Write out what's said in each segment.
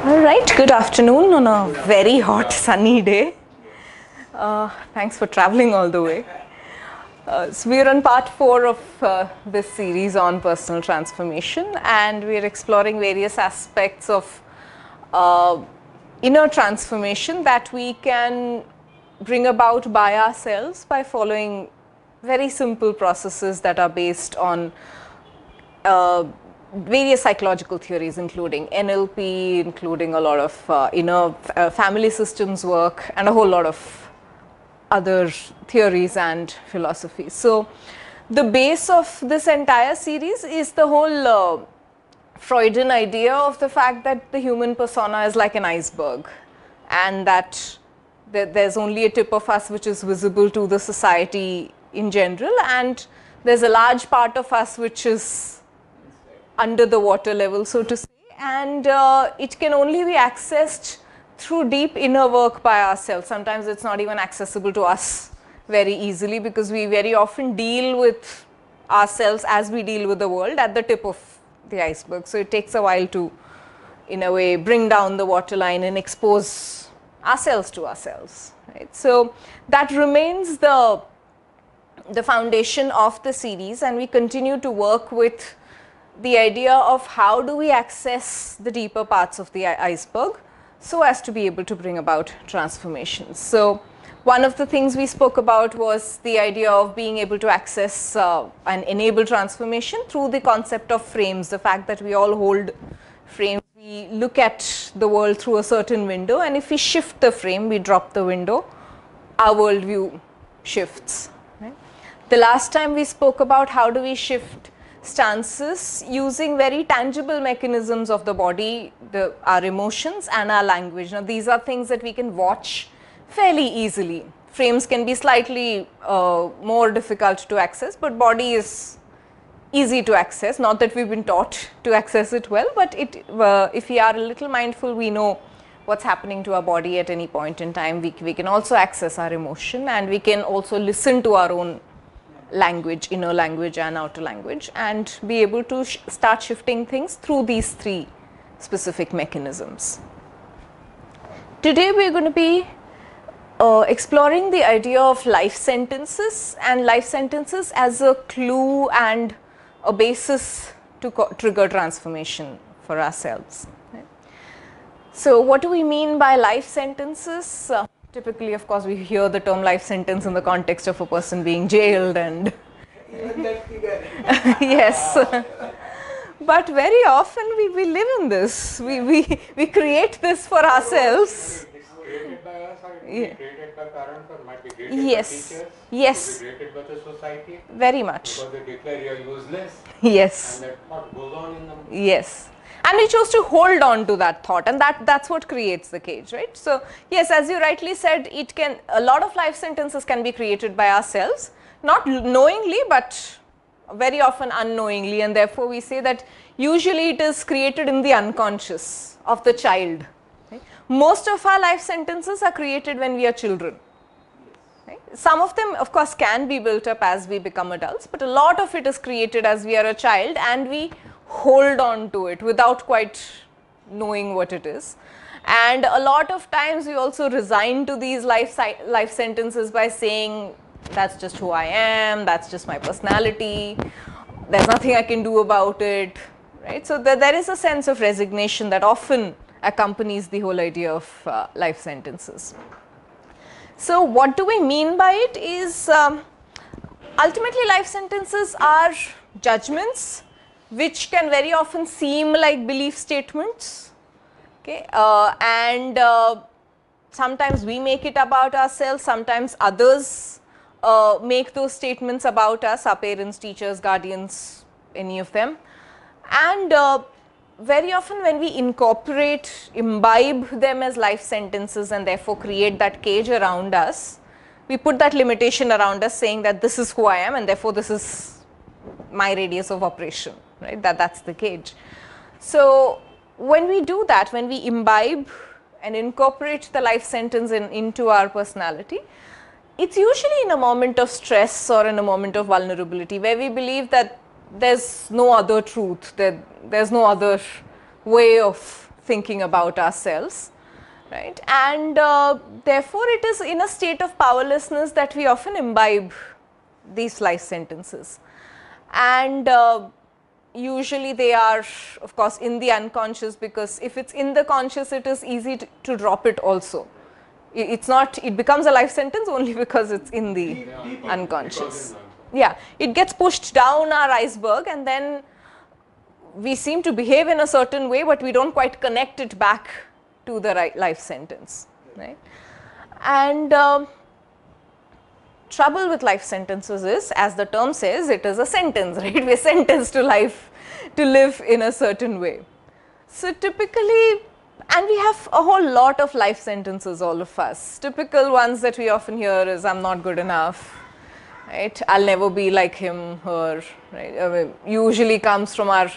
All right, good afternoon on a very hot sunny day. Thanks for traveling all the way. So we're on part 4 of this series on personal transformation, and we're exploring various aspects of inner transformation that we can bring about by ourselves by following very simple processes that are based on various psychological theories, including NLP, including a lot of inner family systems work, and a whole lot of other theories and philosophies. So the base of this entire series is the whole Freudian idea of the fact that the human persona is like an iceberg, and that there's only a tip of us which is visible to the society in general, and there's a large part of us which is under the water level, so to say, and it can only be accessed through deep inner work by ourselves. Sometimes it's not even accessible to us very easily, because we very often deal with ourselves as we deal with the world at the tip of the iceberg. So it takes a while to, in a way, bring down the waterline and expose ourselves to ourselves, right? So that remains the foundation of the series, and we continue to work with the idea of how do we access the deeper parts of the iceberg so as to be able to bring about transformations. So one of the things we spoke about was the idea of being able to access and enable transformation through the concept of frames, the fact that we all hold frames. We look at the world through a certain window, and if we shift the frame, we drop the window, our worldview shifts, right? The last time we spoke about how do we shift stances using very tangible mechanisms of the body, our emotions and our language. Now these are things that we can watch fairly easily. Frames can be slightly more difficult to access, but body is easy to access. Not that we've been taught to access it well, but if we are a little mindful, we know what's happening to our body at any point in time. We can also access our emotion, and we can also listen to our own language, inner language and outer language, and be able to start shifting things through these 3 specific mechanisms. Today we're going to be exploring the idea of life sentences, and life sentences as a clue and a basis to trigger transformation for ourselves. Right? So what do we mean by life sentences? Typically, of course, we hear the term life sentence in the context of a person being jailed and yes, but very often we live in this. We create this for ourselves. It's created by us, or it might be created by parents, or might be created Yes. by teachers. Yes. It will be created by the society. Very much. Because they declare you are useless. Yes. And that thought goes on in them. Yes. And we chose to hold on to that thought, and that's what creates the cage, right? So yes, as you rightly said, a lot of life sentences can be created by ourselves, not knowingly, but very often unknowingly, and therefore we say that usually it is created in the unconscious of the child. Right? Most of our life sentences are created when we are children. Right? Some of them, of course, can be built up as we become adults, but a lot of it is created as we are a child, and we hold on to it without quite knowing what it is. And a lot of times we also resign to these life sentences by saying, that's just who I am, that's just my personality, there's nothing I can do about it, right? So there is a sense of resignation that often accompanies the whole idea of life sentences. So what do we mean by it is, ultimately life sentences are judgments which can very often seem like belief statements, okay, and sometimes we make it about ourselves, sometimes others make those statements about us, our parents, teachers, guardians, any of them. And very often when we imbibe them as life sentences and therefore create that cage around us, we put that limitation around us saying that this is who I am, and therefore this is my radius of operation. Right, that's the cage. So when we do that, when we imbibe and incorporate the life sentence into our personality, it's usually in a moment of stress or in a moment of vulnerability where we believe that there's no other truth, there's no other way of thinking about ourselves, right? And therefore, it is in a state of powerlessness that we often imbibe these life sentences. And usually they are, of course, in the unconscious, because if it's in the conscious, it is easy to drop it also. It's not, it becomes a life sentence only because it's in the unconscious. Yeah, it gets pushed down our iceberg, and then we seem to behave in a certain way, but we don't quite connect it back to the life sentence, right? And trouble with life sentences is, as the term says, it is a sentence, right? We are sentenced to life, to live in a certain way. So typically, and we have a whole lot of life sentences, all of us. Typical ones that we often hear is, I'm not good enough, right? I'll never be like him, her, right? I mean, usually comes from our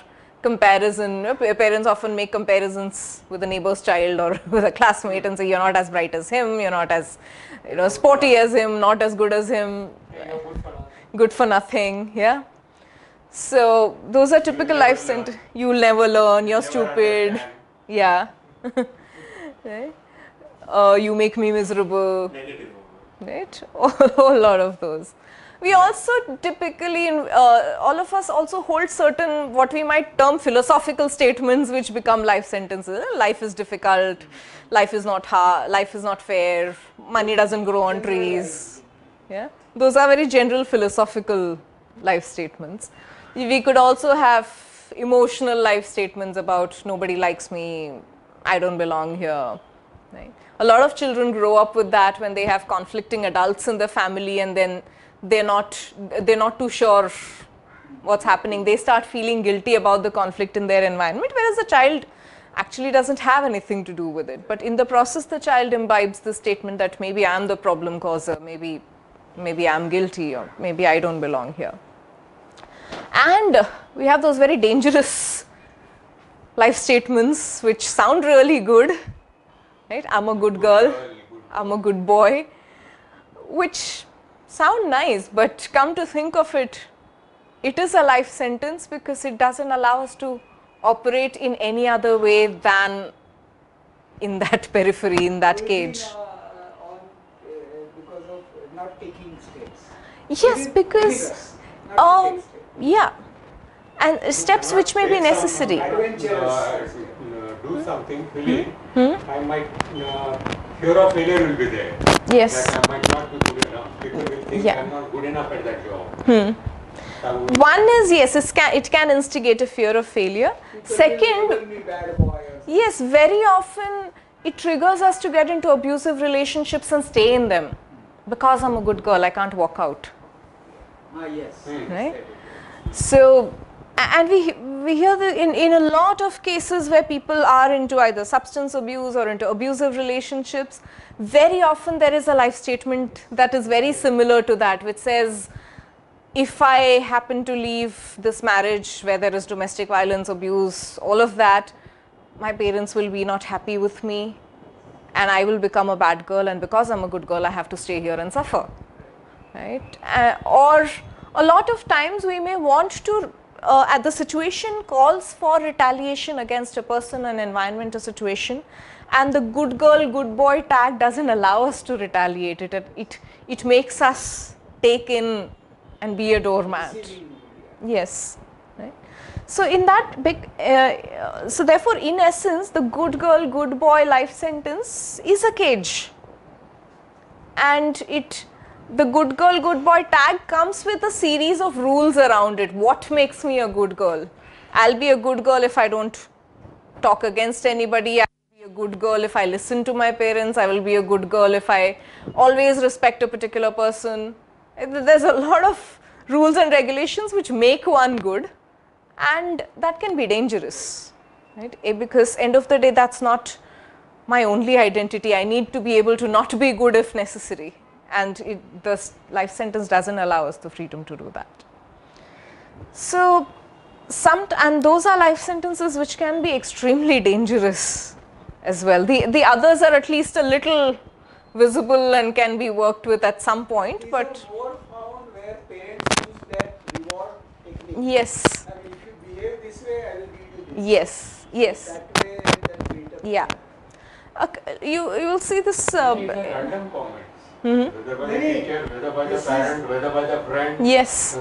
comparison. Parents often make comparisons with a neighbor's child or with a classmate and say, you're not as bright as him, you're not as, you know, sporty as him, not as good as him, good for nothing, yeah. So those are typical life sentences. You'll never learn, you're stupid, yeah. Right? You make me miserable, right? A whole lot of those. We also typically, all of us also hold certain, what we might term philosophical statements, which become life sentences. Life is difficult, life is not hard, life is not fair, money doesn't grow on trees. Yeah, those are very general philosophical life statements. We could also have emotional life statements about, nobody likes me, I don't belong here. Right? A lot of children grow up with that when they have conflicting adults in the family, and then they're not too sure what's happening. They start feeling guilty about the conflict in their environment, whereas the child actually doesn't have anything to do with it. But in the process, the child imbibes the statement that maybe I'm the problem causer, maybe I'm guilty, or maybe I don't belong here. And we have those very dangerous life statements which sound really good, right? I'm a good girl, I'm a good boy, which sound nice, but come to think of it, it is a life sentence because it doesn't allow us to operate in any other way than in that periphery, in that cage. Because of not taking steps. Yes, because, yeah, and steps which may be necessary. Do something, really, I might, fear of failure will be there. Yes. That I might not be good enough. People will think I'm not good enough at that job. One is, yes, it can instigate a fear of failure. Second, yes, very often it triggers us to get into abusive relationships and stay in them. Because I'm a good girl, I can't walk out. Yes. Right? So, and we hear that in a lot of cases where people are into either substance abuse or into abusive relationships, very often there is a life statement that is very similar to that, which says, if I happen to leave this marriage where there is domestic violence, abuse, all of that, my parents will be not happy with me and I will become a bad girl, and because I'm a good girl, I have to stay here and suffer. Right? Or a lot of times we may want to, at the situation calls for retaliation against a person, an environment, a situation, and the good girl, good boy tag doesn't allow us to retaliate. It makes us take in and be a doormat. Yes. Right? So in that big, so therefore in essence, the good girl, good boy life sentence is a cage, and the good girl, good boy tag comes with a series of rules around it. What makes me a good girl? I'll be a good girl if I don't talk against anybody. I'll be a good girl if I listen to my parents. I will be a good girl if I always respect a particular person. There's a lot of rules and regulations which make one good, and that can be dangerous, right? Because end of the day, that's not my only identity. I need to be able to not be good if necessary. And the life sentence doesn't allow us the freedom to do that. So, and those are life sentences which can be extremely dangerous as well. The others are at least a little visible and can be worked with at some point. These but are more found where parents use that reward technique. Yes. I mean, if you behave this way, I will give you this. Yes. Yes. That way, that Yeah. You will see this. These are random comments. Whether by the teacher, whether by the parent, whether by the friend. Yes.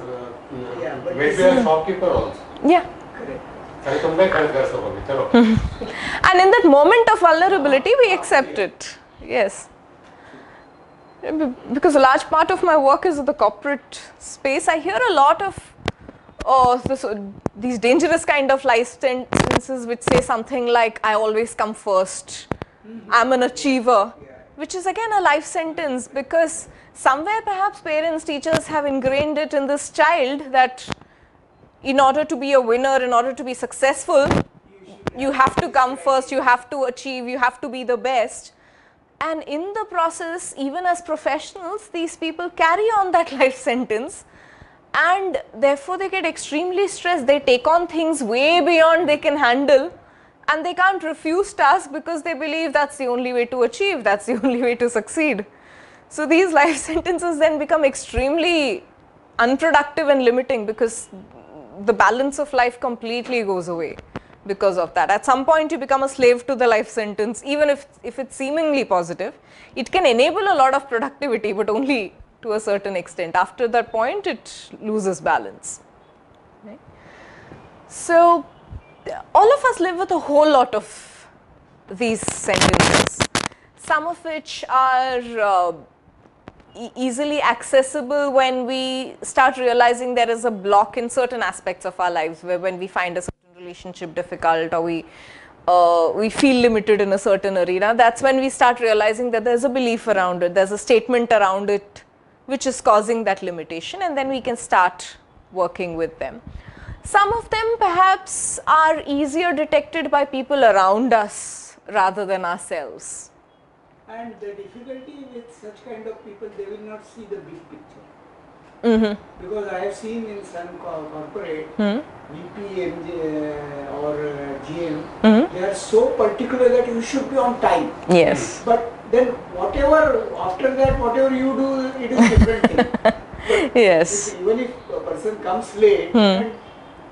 Yeah, but Maybe this a is- shopkeeper also. Yeah. Correct. चलो तुम नहीं खरीद कर सकोगे चलो. And in that moment of vulnerability, we accept it. Yes. Because a large part of my work is in the corporate space, I hear a lot of these dangerous kind of life sentences which say something like, I always come first, I'm an achiever, which is again a life sentence, because somewhere perhaps parents, teachers have ingrained it in this child that in order to be a winner, in order to be successful, you have to come first, you have to achieve, you have to be the best. And in the process, even as professionals, these people carry on that life sentence, and therefore they get extremely stressed. They take on things way beyond they can handle, and they can't refuse tasks because they believe that's the only way to achieve, that's the only way to succeed. So these life sentences then become extremely unproductive and limiting, because the balance of life completely goes away because of that. At some point you become a slave to the life sentence, even if it's seemingly positive. It can enable a lot of productivity, but only to a certain extent. After that point, it loses balance. Right? So all of us live with a whole lot of these sentences, some of which are easily accessible when we start realizing there is a block in certain aspects of our lives, where when we find a certain relationship difficult, or we feel limited in a certain arena, that's when we start realizing that there's a belief around it, there's a statement around it which is causing that limitation, and then we can start working with them. Some of them perhaps are easier detected by people around us rather than ourselves. And the difficulty with such kind of people, they will not see the big picture. Because I have seen in some corporate, VP, MJ, or GM, they are so particular that you should be on time. Yes. But then whatever, after that, whatever you do, it is different thing. But Yes. even if a person comes late, and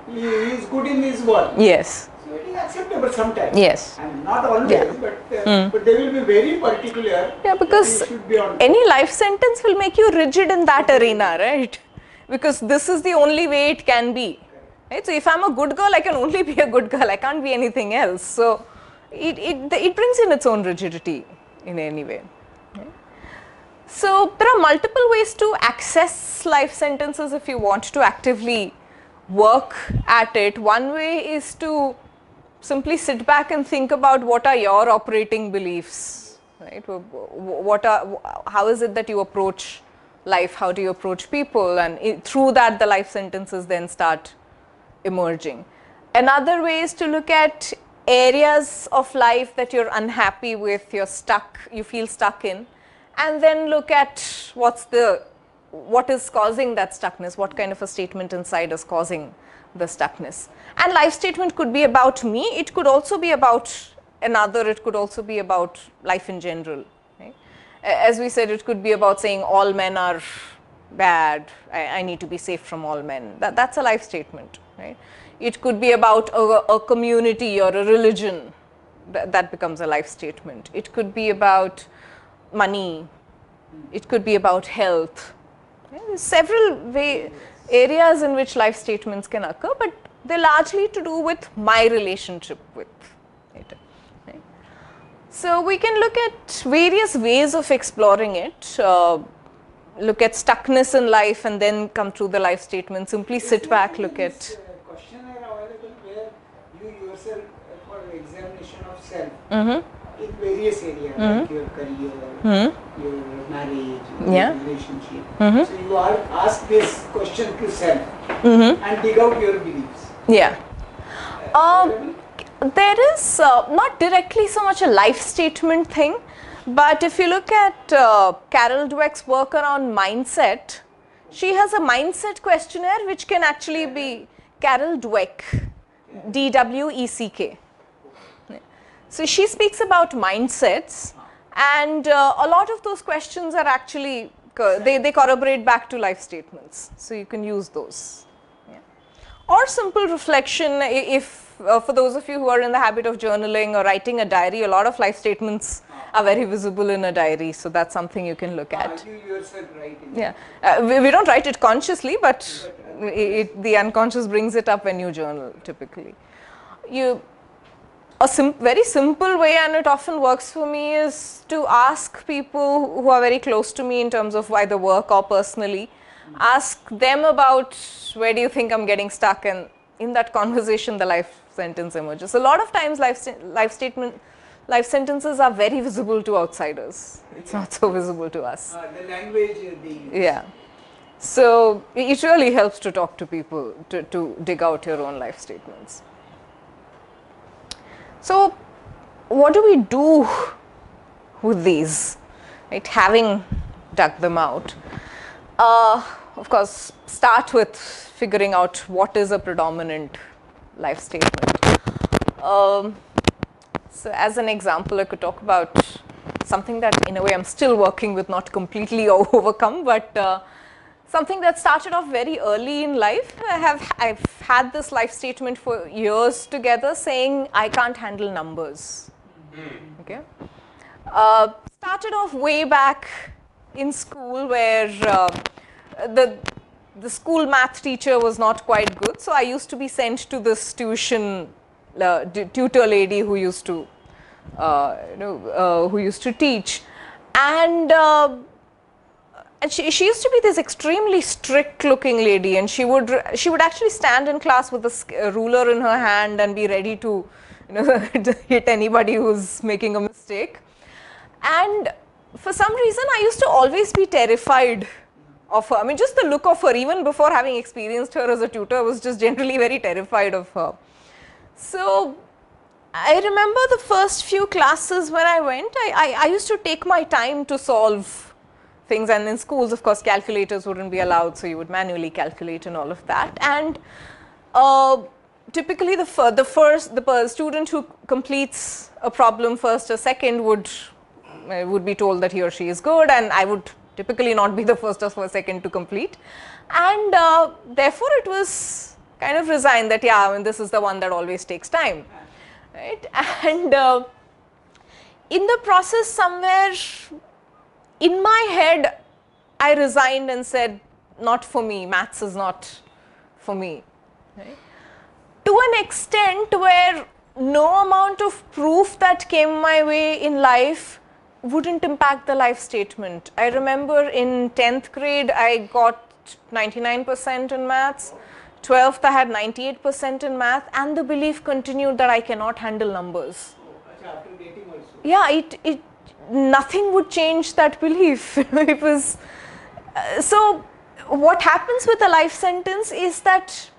he is good in his work, Yes. so it is acceptable sometimes. Yes. And not always, Yeah. but they will be very particular. Yeah, that because you should be on time. any life sentence will make you rigid in that arena, right? Because this is the only way it can be. Right? So if I'm a good girl, I can only be a good girl. I can't be anything else. So it brings in its own rigidity in any way. Right? So there are multiple ways to access life sentences if you want to actively work at it. One way is to simply sit back and think about what are your operating beliefs, right? How is it that you approach life? How do you approach people? And through that, the life sentences then start emerging. Another way is to look at areas of life that you're unhappy with, you're stuck, you feel stuck in, and then look at what is causing that stuckness, what kind of a statement inside is causing the stuckness. And life statement could be about me, it could also be about another, it could also be about life in general. Right? As we said, it could be about saying all men are bad, I need to be safe from all men. That's a life statement. Right? It could be about a community or a religion, that becomes a life statement. It could be about money, it could be about health. There's several areas in which life statements can occur, but they're largely to do with my relationship with it. Right? So we can look at various ways of exploring it, look at stuckness in life and then come through the life statement, simply sit back, look at. Questionnaire available where you yourself for examination of self in various areas like your career, your marriage, your relationship. So you are ask this question to self and dig out your beliefs. Yeah. There is not directly so much a life statement thing, but if you look at Carol Dweck's work around mindset, she has a mindset questionnaire which can actually be Carol Dweck, D-W-E-C-K. So she speaks about mindsets, and a lot of those questions are actually, they corroborate back to life statements. So you can use those. Yeah. Or simple reflection, if for those of you who are in the habit of journaling or writing a diary, a lot of life statements are very visible in a diary. So that's something you can look at. You yourself write in Yeah, we don't write it consciously, but the unconscious brings it up when you journal typically. Very simple way, and it often works for me, is to ask people who are very close to me in terms of either work or personally, ask them about where do you think I'm getting stuck, and in that conversation the life sentence emerges. A lot of times life sentences are very visible to outsiders. It's not so visible to us. the language they use. Yeah. So it really helps to talk to people to dig out your own life statements. So what do we do with these, right, having dug them out? Of course, start with figuring out what is a predominant life statement. So as an example, I could talk about something that in a way I'm still working with, not completely overcome, but something that started off very early in life. I've had this life statement for years together, saying I can't handle numbers. Okay. Started off way back in school, where the school math teacher was not quite good, so I used to be sent to this tuition tutor lady who used to teach, and she used to be this extremely strict looking lady, and she would actually stand in class with a ruler in her hand and be ready to hit anybody who's making a mistake. And for some reason I used to always be terrified of her. I mean, just the look of her, even before having experienced her as a tutor, I was just generally very terrified of her. So I remember the first few classes when I went, I used to take my time to solve things, and in schools, of course, calculators wouldn't be allowed, so you would manually calculate and all of that. And typically, the student who completes a problem first or second would be told that he or she is good, and I would typically not be the first or second to complete, and therefore it was kind of resigned that, yeah, I mean, this is the one that always takes time, right? And in the process, somewhere in my head, I resigned and said, not for me, maths is not for me, right? To an extent where no amount of proof that came my way in life wouldn't impact the life statement. I remember in 10th grade, I got 99% in maths. 12th, I had 98% in math, and the belief continued that I cannot handle numbers. After dating also. Yeah, nothing would change that belief. It was so. What happens with a life sentence is that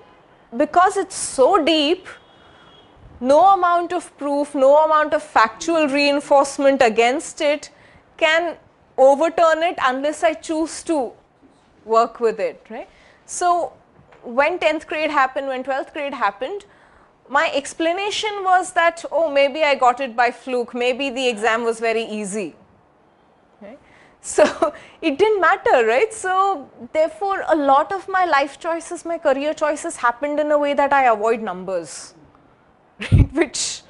because it's so deep, no amount of proof, no amount of factual reinforcement against it can overturn it unless I choose to work with it, right? So when 10th grade happened, when 12th grade happened, my explanation was that, oh, maybe I got it by fluke, maybe the exam was very easy, right? So it didn't matter, right? So therefore, a lot of my life choices, my career choices happened in a way that I avoid numbers, right? Which,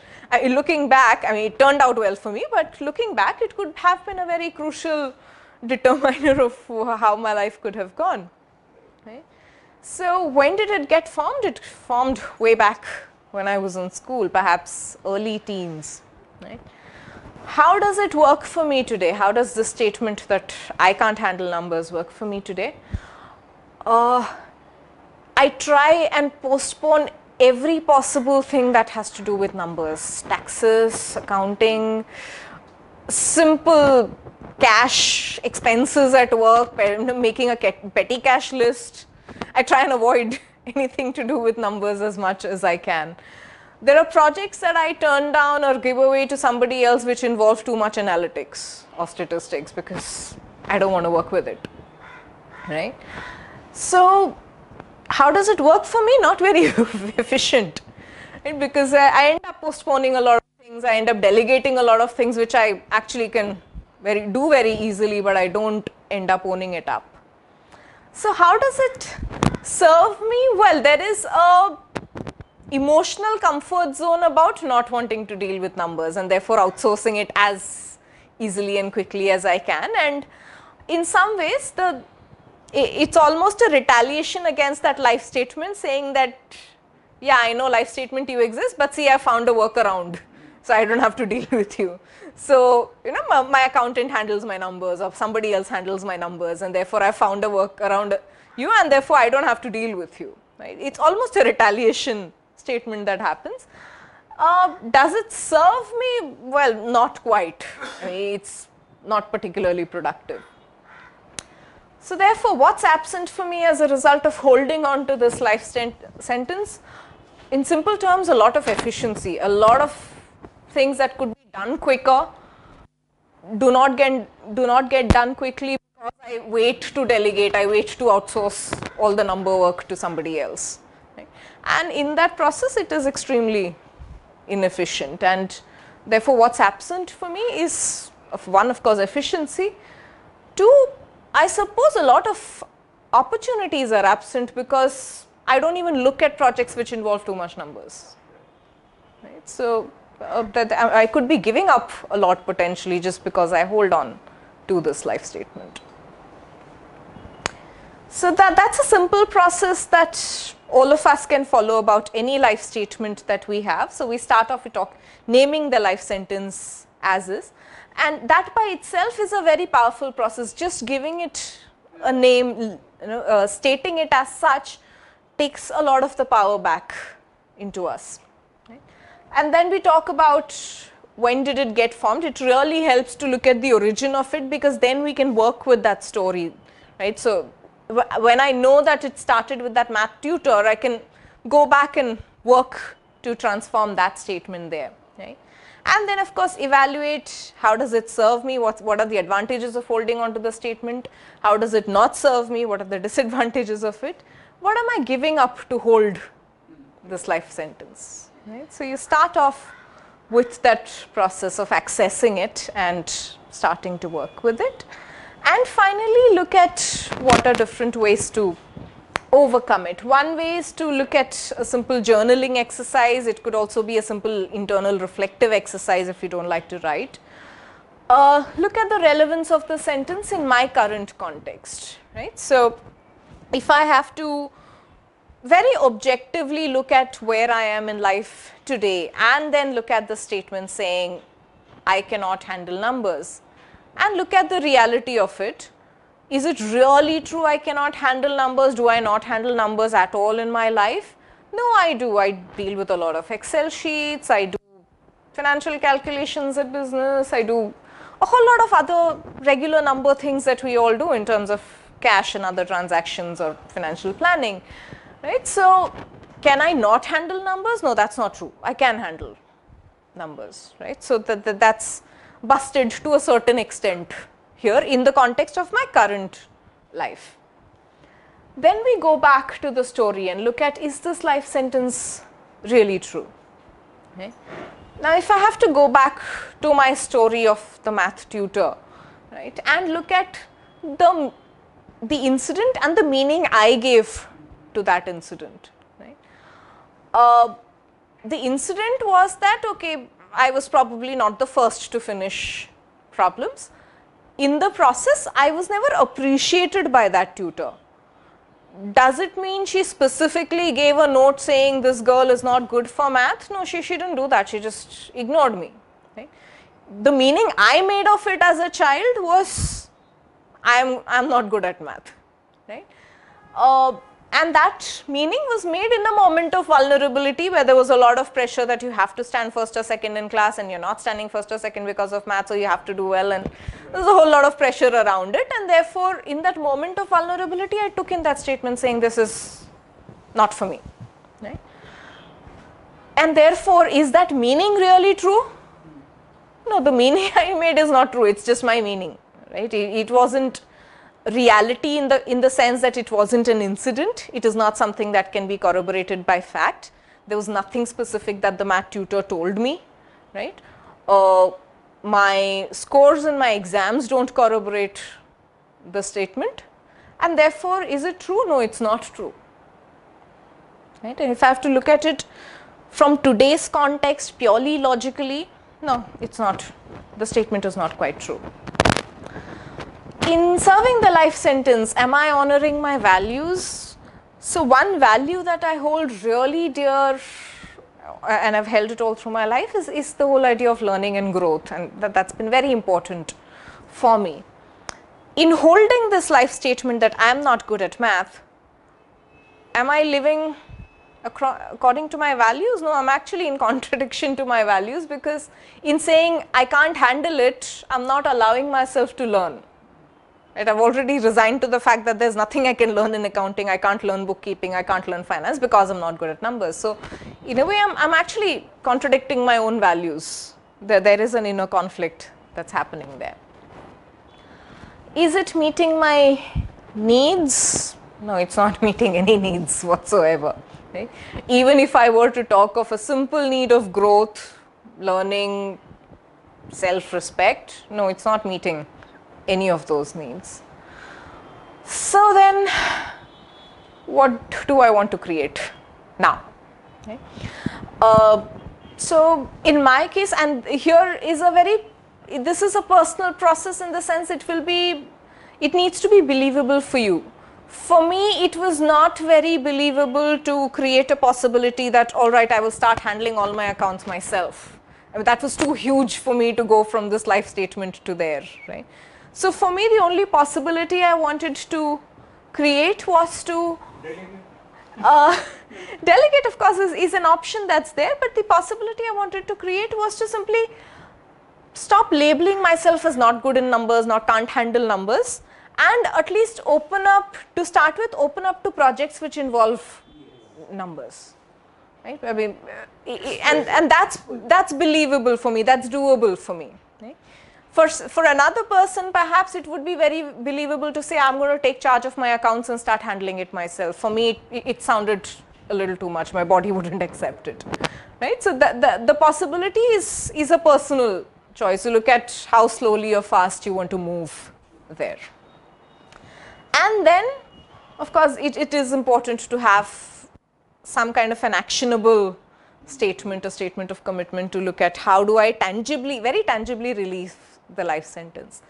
looking back, I mean, it turned out well for me, but looking back, it could have been a very crucial determiner of how my life could have gone, right? So when did it get formed? It formed way back when I was in school, perhaps early teens, right? How does it work for me today? How does this statement that I can't handle numbers work for me today? I try and postpone every possible thing that has to do with numbers, taxes, accounting, simple cash expenses at work, making a petty cash list. I try and avoid anything to do with numbers as much as I can. There are projects that I turn down or give away to somebody else which involve too much analytics or statistics because I don't want to work with it, right? So how does it work for me? Not very efficient, right? Because I end up postponing a lot of things. I end up delegating a lot of things which I actually can do very easily, but I don't end up owning it up. So how does it serve me? Well, there is emotional comfort zone about not wanting to deal with numbers and therefore outsourcing it as easily and quickly as I can. And in some ways, it's almost a retaliation against that life statement, saying that, yeah, I know life statement you exist, but see, I found a workaround, so I don't have to deal with you. So, you know, my accountant handles my numbers, or somebody else handles my numbers, and therefore I found a workaround you, and therefore I don't have to deal with you. Right? It's almost a retaliation statement that happens. Does it serve me? Well, not quite. I mean, it's not particularly productive. So therefore, what's absent for me as a result of holding on to this life sentence? In simple terms, a lot of efficiency, a lot of things that could be done quicker do not get done quickly because I wait to delegate, I wait to outsource all the number work to somebody else. Right? And in that process, it is extremely inefficient, and therefore what's absent for me is, one, of course, efficiency. Two, I suppose a lot of opportunities are absent because I don't even look at projects which involve too much numbers. Right? So that I could be giving up a lot potentially just because I hold on to this life statement. So that's a simple process that all of us can follow about any life statement that we have. So we start off with naming the life sentence as is, and that by itself is a very powerful process. Just giving it a name, stating it as such, takes a lot of the power back into us. Right? And then we talk about when did it get formed. It really helps to look at the origin of it, because then we can work with that story. Right? So when I know that it started with that math tutor, I can go back and work to transform that statement there. Right? And then, of course, evaluate how does it serve me, what are the advantages of holding on to the statement, how does it not serve me, what are the disadvantages of it, what am I giving up to hold this life sentence. Right? So you start off with that process of accessing it and starting to work with it. And finally, look at what are different ways to overcome it. One way is to look at a simple journaling exercise. It could also be a simple internal reflective exercise if you don't like to write. Look at the relevance of the sentence in my current context. Right? So if I have to very objectively look at where I am in life today and then look at the statement saying I cannot handle numbers, and look at the reality of it. Is it really true I cannot handle numbers? Do I not handle numbers at all in my life? No, I do. I deal with a lot of Excel sheets, I do financial calculations at business, I do a whole lot of other regular number things that we all do in terms of cash and other transactions or financial planning. Right? So can I not handle numbers? No, that's not true. I can handle numbers. Right? So that's busted to a certain extent here in the context of my current life. Then we go back to the story and look at, is this life sentence really true? Okay. Now, if I have to go back to my story of the math tutor, right, and look at the incident and the meaning I gave to that incident. Right? The incident was that, okay, I was probably not the first to finish problems. In the process, I was never appreciated by that tutor. Does it mean she specifically gave a note saying this girl is not good for math? No, she didn't do that. She just ignored me. Right? The meaning I made of it as a child was I'm not good at math. Right? And that meaning was made in a moment of vulnerability where there was a lot of pressure that you have to stand first or second in class and you're not standing first or second because of math, so you have to do well, and there's a whole lot of pressure around it. And therefore, in that moment of vulnerability, I took in that statement saying this is not for me. Right? And therefore, is that meaning really true? No, the meaning I made is not true. It's just my meaning. Right? It wasn't reality in the sense that it wasn't an incident. It is not something that can be corroborated by fact. There was nothing specific that the math tutor told me. Right? My scores in my exams don't corroborate the statement, and therefore is it true? No, it's not true. Right? And if I have to look at it From today's context, purely logically, no, it's not. The statement is not quite true. In serving the life sentence, am I honoring my values? So one value that I hold really dear, and I've held it all through my life, is the whole idea of learning and growth, and that's been very important for me. In holding this life statement that I am not good at math, am I living according to my values? No, I'm actually in contradiction to my values, because in saying I can't handle it, I'm not allowing myself to learn. Right? I've already resigned to the fact that there's nothing I can learn in accounting. I can't learn bookkeeping, I can't learn finance, because I'm not good at numbers. So in a way, I'm actually contradicting my own values. There is an inner conflict that's happening there. Is it meeting my needs? No, it's not meeting any needs whatsoever. Right? Even if I were to talk of a simple need of growth, learning, self-respect, no, it's not meeting any of those needs. So then, what do I want to create now? Okay. So in my case, and here is this is a personal process in the sense it needs to be believable for you. For me, it was not very believable to create a possibility that, all right, I will start handling all my accounts myself. I mean, that was too huge for me to go from this life statement to there, right? So for me, the only possibility I wanted to create was to delegate, of course, is an option that's there, but the possibility I wanted to create was to simply stop labeling myself as not good in numbers, can't handle numbers, and at least open up to projects which involve numbers, right? I mean, and that's believable for me, that's doable for me. Right? For another person, perhaps it would be very believable to say, I'm going to take charge of my accounts and start handling it myself. For me, it sounded a little too much. My body wouldn't accept it, right? So the possibility is a personal choice. You look at how slowly or fast you want to move there. And then, of course, it is important to have some kind of an actionable statement, a statement of commitment, to look at how do I very tangibly release the life sentence.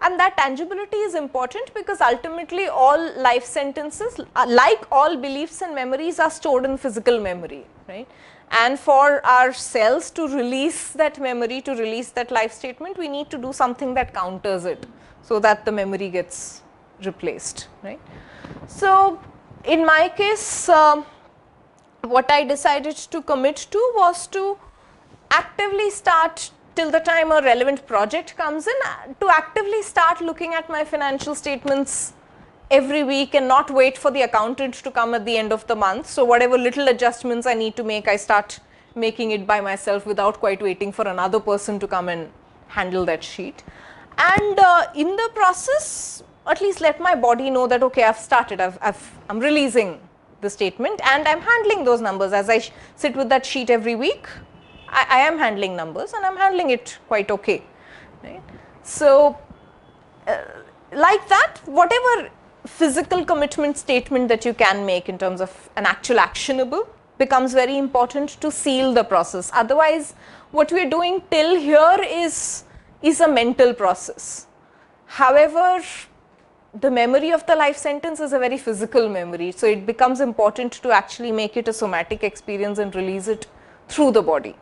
And that tangibility is important because ultimately all life sentences, like all beliefs and memories, are stored in physical memory, right? And for our cells to release that memory, to release that life statement, we need to do something that counters it so that the memory gets replaced, right? So in my case, what I decided to commit to was to actively start, till the time a relevant project comes in, to actively start looking at my financial statements every week and not wait for the accountant to come at the end of the month. So whatever little adjustments I need to make, I start making it by myself without quite waiting for another person to come and handle that sheet. And in the process, at least let my body know that, okay, I've started, I'm releasing the statement and I'm handling those numbers. As I sit with that sheet every week, I am handling numbers and I'm handling it quite okay, right? So like that, whatever physical commitment statement that you can make in terms of an actual actionable becomes very important to seal the process. Otherwise, what we're doing till here is a mental process. However, the memory of the life sentence is a very physical memory, so it becomes important to actually make it a somatic experience and release it through the body.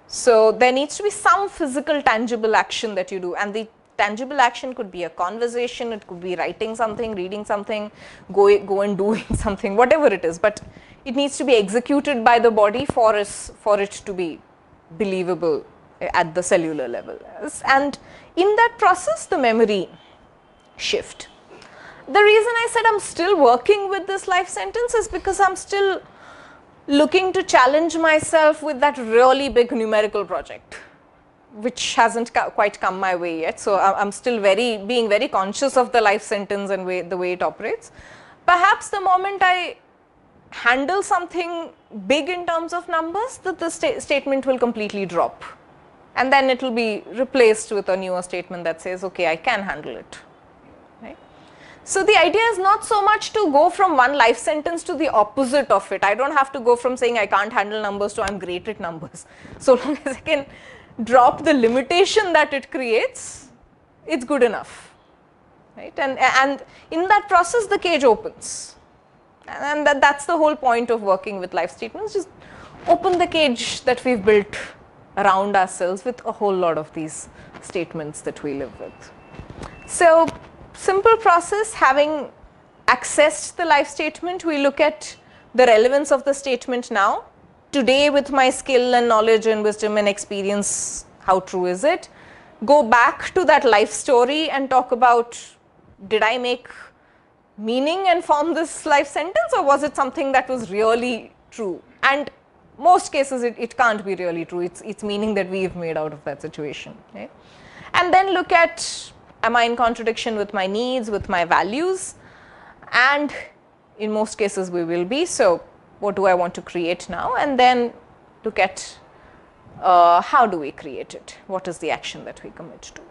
So there needs to be some physical tangible action that you do, and the tangible action could be a conversation, it could be writing something, reading something, go and doing something, whatever it is, but it needs to be executed by the body for it to be believable at the cellular level. And in that process, the memory shift. The reason I said I'm still working with this life sentence is because I'm still looking to challenge myself with that really big numerical project, which hasn't quite come my way yet. So I'm still being very conscious of the life sentence and the way it operates. Perhaps the moment I handle something big in terms of numbers, the statement will completely drop. And then it will be replaced with a newer statement that says, okay, I can handle it. Right? So the idea is not so much to go from one life sentence to the opposite of it. I don't have to go from saying I can't handle numbers to I'm great at numbers. So long as I can drop the limitation that it creates, it's good enough, right? And in that process, the cage opens. And that's the whole point of working with life statements, just open the cage that we've built around ourselves with a whole lot of these statements that we live with. So simple process, having accessed the life statement, we look at the relevance of the statement now. Today, with my skill and knowledge and wisdom and experience, how true is it? Go back to that life story and talk about, did I make meaning and form this life sentence, or was it something that was really true? And most cases it can't be really true. It's meaning that we've made out of that situation. Okay? And then look at, am I in contradiction with my needs, with my values? And in most cases we will be. So what do I want to create now? And then look at how do we create it? What is the action that we commit to?